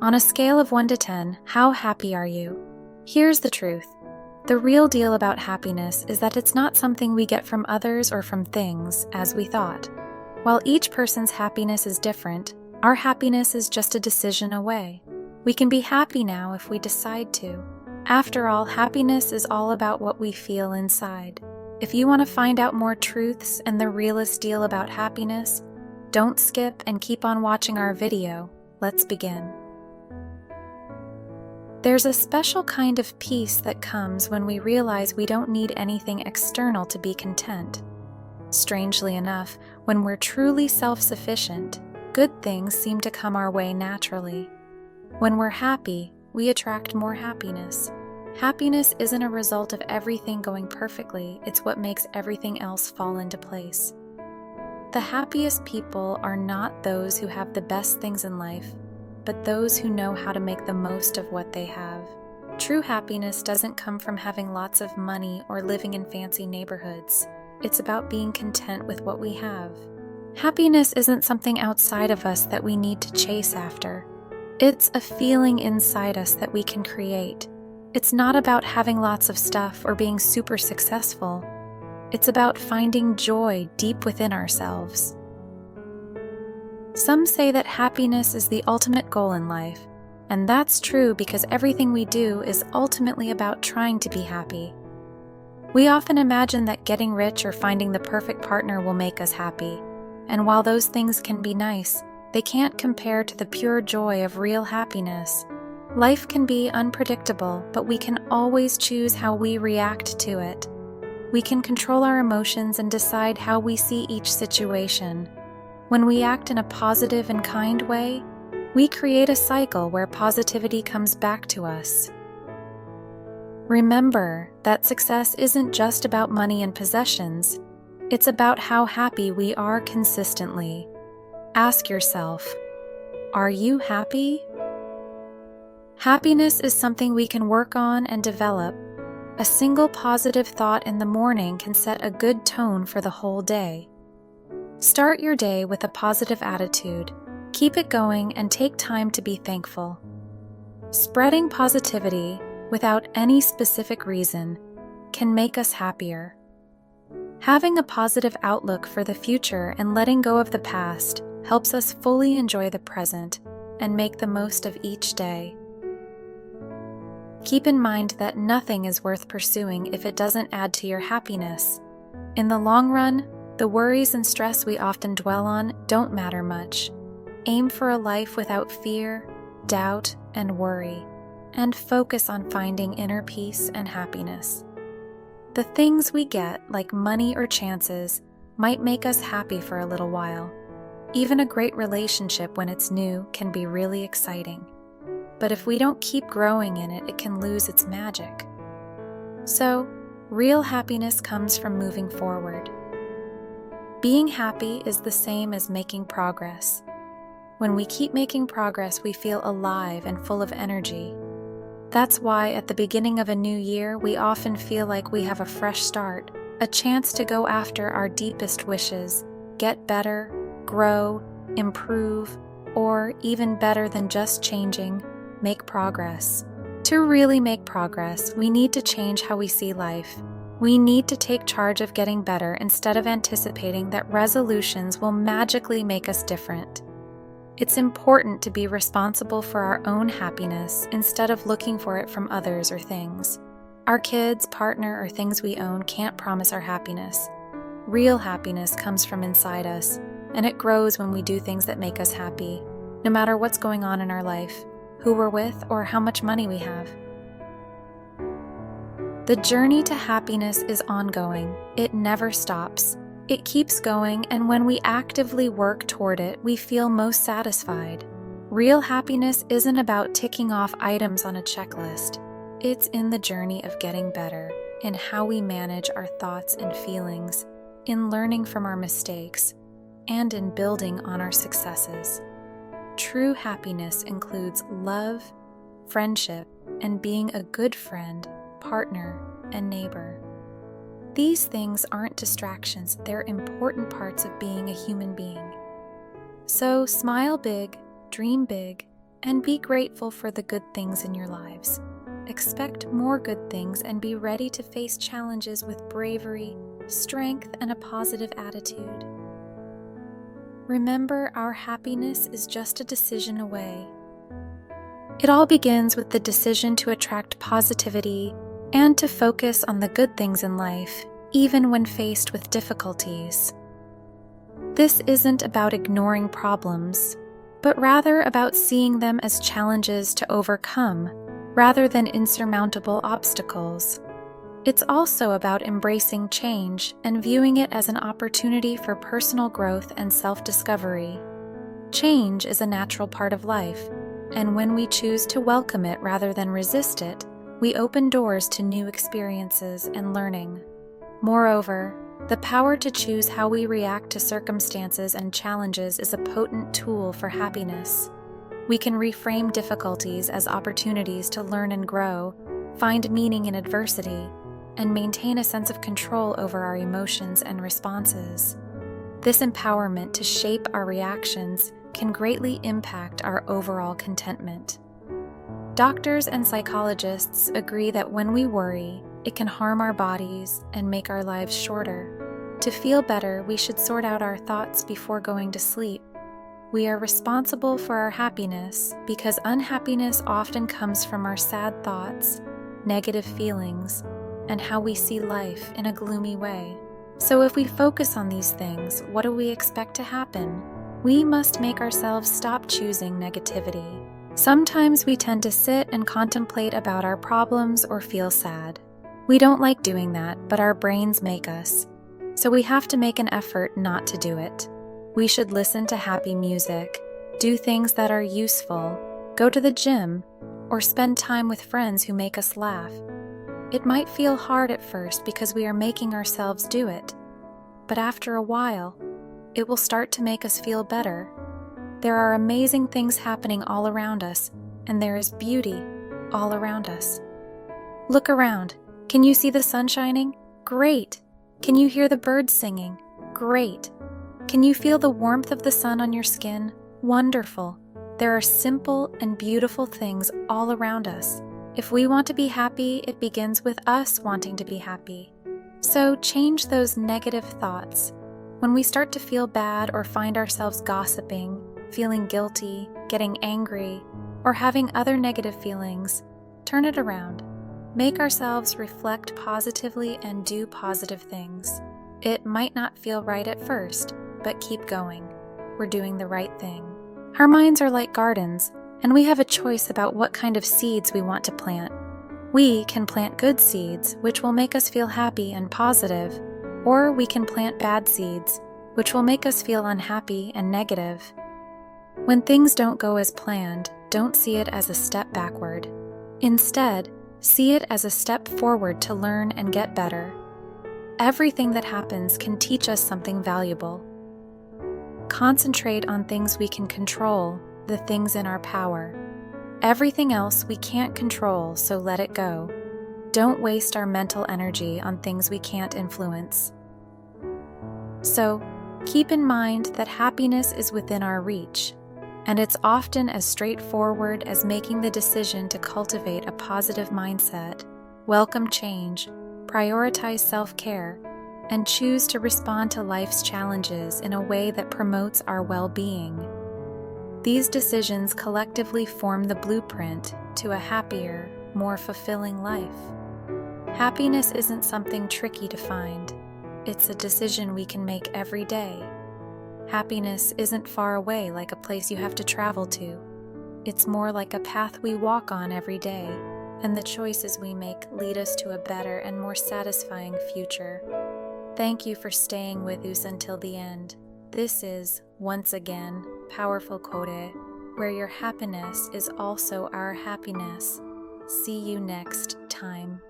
On a scale of 1 to 10, how happy are you? Here's the truth. The real deal about happiness is that it's not something we get from others or from things, as we thought. While each person's happiness is different, our happiness is just a decision away. We can be happy now if we decide to. After all, happiness is all about what we feel inside. If you want to find out more truths and the realest deal about happiness, don't skip and keep on watching our video. Let's begin. There's a special kind of peace that comes when we realize we don't need anything external to be content. Strangely enough, when we're truly self-sufficient, good things seem to come our way naturally. When we're happy, we attract more happiness. Happiness isn't a result of everything going perfectly, it's what makes everything else fall into place. The happiest people are not those who have the best things in life, but those who know how to make the most of what they have. True happiness doesn't come from having lots of money or living in fancy neighborhoods. It's about being content with what we have. Happiness isn't something outside of us that we need to chase after. It's a feeling inside us that we can create. It's not about having lots of stuff or being super successful. It's about finding joy deep within ourselves. Some say that happiness is the ultimate goal in life, and that's true because everything we do is ultimately about trying to be happy. We often imagine that getting rich or finding the perfect partner will make us happy, and while those things can be nice, they can't compare to the pure joy of real happiness. Life can be unpredictable, but we can always choose how we react to it. We can control our emotions and decide how we see each situation. When we act in a positive and kind way, we create a cycle where positivity comes back to us. Remember that success isn't just about money and possessions. It's about how happy we are consistently. Ask yourself, are you happy? Happiness is something we can work on and develop. A single positive thought in the morning can set a good tone for the whole day. Start your day with a positive attitude. Keep it going and take time to be thankful. Spreading positivity without any specific reason can make us happier. Having a positive outlook for the future and letting go of the past helps us fully enjoy the present and make the most of each day. Keep in mind that nothing is worth pursuing if it doesn't add to your happiness. In the long run, the worries and stress we often dwell on don't matter much. Aim for a life without fear, doubt, and worry, and focus on finding inner peace and happiness. The things we get, like money or chances, might make us happy for a little while. Even a great relationship, when it's new, can be really exciting. But if we don't keep growing in it, it can lose its magic. So, real happiness comes from moving forward. Being happy is the same as making progress. When we keep making progress, we feel alive and full of energy. That's why at the beginning of a new year, we often feel like we have a fresh start, a chance to go after our deepest wishes, get better, grow, improve, or even better than just changing, make progress. To really make progress, we need to change how we see life. We need to take charge of getting better instead of anticipating that resolutions will magically make us different. It's important to be responsible for our own happiness instead of looking for it from others or things. Our kids, partner, or things we own can't promise our happiness. Real happiness comes from inside us, and it grows when we do things that make us happy, no matter what's going on in our life, who we're with, or how much money we have. The journey to happiness is ongoing. It never stops. It keeps going, and when we actively work toward it, we feel most satisfied. Real happiness isn't about ticking off items on a checklist. It's in the journey of getting better, in how we manage our thoughts and feelings, in learning from our mistakes, and in building on our successes. True happiness includes love, friendship, and being a good friend, partner, and neighbor. These things aren't distractions, they're important parts of being a human being. So smile big, dream big, and be grateful for the good things in your lives. Expect more good things and be ready to face challenges with bravery, strength, and a positive attitude. Remember, our happiness is just a decision away. It all begins with the decision to attract positivity and to focus on the good things in life, even when faced with difficulties. This isn't about ignoring problems, but rather about seeing them as challenges to overcome, rather than insurmountable obstacles. It's also about embracing change and viewing it as an opportunity for personal growth and self-discovery. Change is a natural part of life, and when we choose to welcome it rather than resist it, we open doors to new experiences and learning. Moreover, the power to choose how we react to circumstances and challenges is a potent tool for happiness. We can reframe difficulties as opportunities to learn and grow, find meaning in adversity, and maintain a sense of control over our emotions and responses. This empowerment to shape our reactions can greatly impact our overall contentment. Doctors and psychologists agree that when we worry, it can harm our bodies and make our lives shorter. To feel better, we should sort out our thoughts before going to sleep. We are responsible for our happiness because unhappiness often comes from our sad thoughts, negative feelings, and how we see life in a gloomy way. So if we focus on these things, what do we expect to happen? We must make ourselves stop choosing negativity. Sometimes we tend to sit and contemplate about our problems or feel sad. We don't like doing that, but our brains make us. So we have to make an effort not to do it. We should listen to happy music, do things that are useful, go to the gym, or spend time with friends who make us laugh. It might feel hard at first because we are making ourselves do it, but after a while, it will start to make us feel better. There are amazing things happening all around us, and there is beauty all around us. Look around. Can you see the sun shining? Great. Can you hear the birds singing? Great. Can you feel the warmth of the sun on your skin? Wonderful. There are simple and beautiful things all around us. If we want to be happy, it begins with us wanting to be happy. So change those negative thoughts. When we start to feel bad or find ourselves gossiping, feeling guilty, getting angry, or having other negative feelings, turn it around. Make ourselves reflect positively and do positive things. It might not feel right at first, but keep going. We're doing the right thing. Our minds are like gardens, and we have a choice about what kind of seeds we want to plant. We can plant good seeds, which will make us feel happy and positive, or we can plant bad seeds, which will make us feel unhappy and negative. When things don't go as planned, don't see it as a step backward. Instead, see it as a step forward to learn and get better. Everything that happens can teach us something valuable. Concentrate on things we can control, the things in our power. Everything else we can't control, so let it go. Don't waste our mental energy on things we can't influence. So, keep in mind that happiness is within our reach, and it's often as straightforward as making the decision to cultivate a positive mindset, welcome change, prioritize self-care, and choose to respond to life's challenges in a way that promotes our well-being. These decisions collectively form the blueprint to a happier, more fulfilling life. Happiness isn't something tricky to find. It's a decision we can make every day. Happiness isn't far away like a place you have to travel to. It's more like a path we walk on every day, and the choices we make lead us to a better and more satisfying future. Thank you for staying with us until the end. This is, once again, Powerful Quote, where your happiness is also our happiness. See you next time.